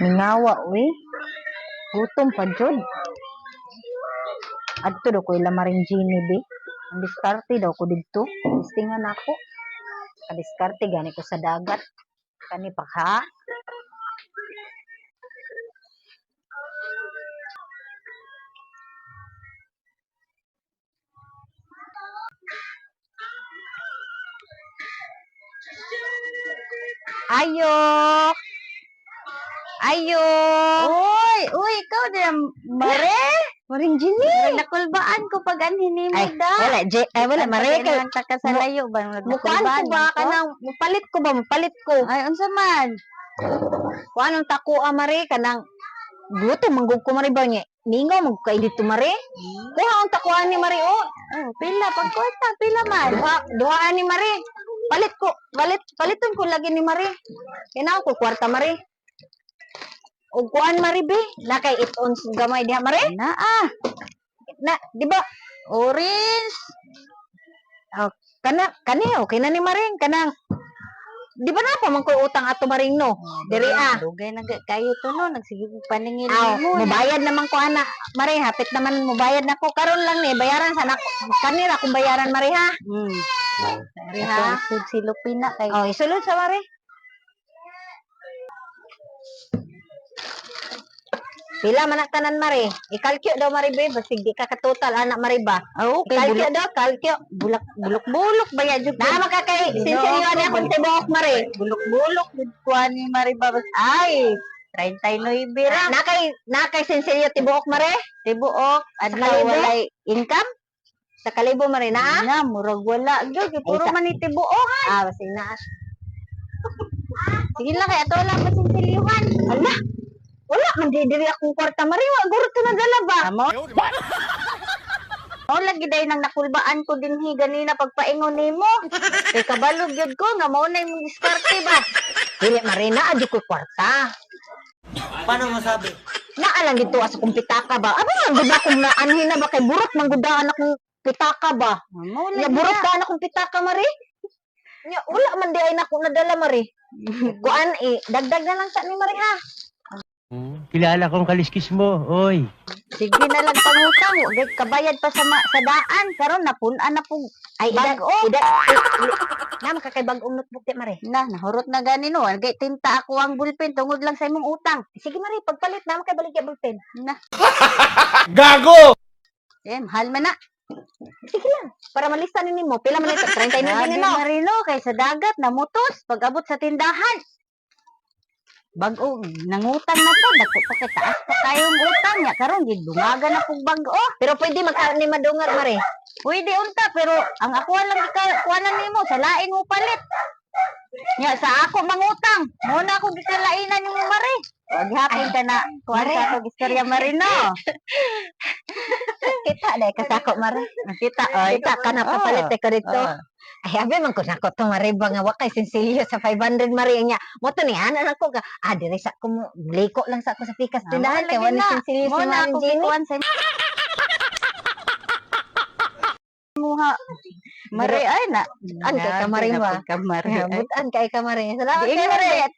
Mingawa, uy. Gutom pa, jud. Adto daw ko ila marinjini, be. Ang diskarte daw ko dito. Listingan ako. Kadiskarte gani ko sa dagat. Kani pa ha? Ayo. Ayo. Uy, ikaw din, Mare. Marinjini. Nakulbaan ko pag anhin mo Ay, da. wala, mare kay Ang taka sa layo ba? mukuan ko ba kanang mupalit ko. Ay, unsa man? Kuan ang tako mare kanang gutom manggug ko mare ba niya. Ningaw mag kay dito mare. Kuha ang takuan ni mare oh. Oh, pila pag kwenta, pila man. Duhaan ni mare. Paliton ko lagi ni mare. Kinaw ko kwarta mare. Og kuan mare be, na kay it-ons gamay diha mare. Na, di ba? Orange. Oh, kani okay na ni Maring kanang di ba na pa man ko utang ato Maring no diri Dugay na kayo to no, nagsige kog paningin mo mo. mubayad naman ko ana Maring hapit naman mubayad na ko karon lang ni bayaran sa nak kanira kung bayaran Mari ha Mari ha Silupin na kay. oh isulod sa Mari pila man tanan Mari ikalkyo daw Mari be basig di ka katotal anak Mari ba kalkyo daw kalkyo bulok bayad jud na makakay sinseryo ni akong tibuok Mari Bulok-bulok gid kuan ni Maribabas. Ay, 39 ra. nakay sinseryo tibuok Mari Tibuok adlaw kalibo? walay income. sa kalibo Mari na Na murag wala gyud puro Ay, man ni tibuok. basig na Sige lang kay ato lang pasinsilyuhan. ala wala man di diri akong kwarta Mari wa guro to nadala ba Amo. Mao lagi day nang nakulbaan ko dinhi ganina pagpaingon nimo. Kay kabalog gyud ko nga mao na imong diskarte ba. dili Mari na adyo ko kwarta Paano masabi? naalang dito sa kong pitaka ba aba man gud akong naanhin na ba kay burot man gud ang akong pitaka ba Mao nya lagi burot na. ka na akong pitaka Mari nya wala man di ay nako nadala Mari kuan dagdag na lang sa ni Mari ha Kilala kong kaliskis mo, oy. Sige na lang pangutang, wag kabayad pa sa sa daan karon napun-an na pug ay bag-o. na makakay bag-ong notebook di Mari Na nahurot na gani no, gay tinta ako ang bulpen tungod lang sa imong utang. sige Mari pagpalit na makay balik ya bulpen Na, Gago! mahal man na. sige lang para malista ni nimo pila man ito 39 Grabe din no Marino, kay sa dagat namutos pag abot sa tindahan. Bag-o, nangutang na po, dako pa kay taas pa kayong utang niya karon gid dungaga na pug bag-o. pero pwede magkaon ni madungar Mari Pwede unta pero ang ako lang kuanan nimo sa lain mo palit. Nya sa ako mangutang, mo na ako gikalainan nimo mare. Wag hapon ka na kuan Mare. sa ako istorya Marino. kita dai kasako Mari Nakita kita ka na papalit ko dito ay abi man ko nako to Mari ba nga wakay sinsilyo sa 500 Mari nya mo to ni ana nako ka diri sa ko mo liko lang sa ako sa pikas tindahan kay wala sinsilyo mo si na Mari ako Jenny kuan sa muha. Mare ay na. Ang kay Kamarin ba? Kamarin. butan kay Kamari salamat Di kay Mari Mare.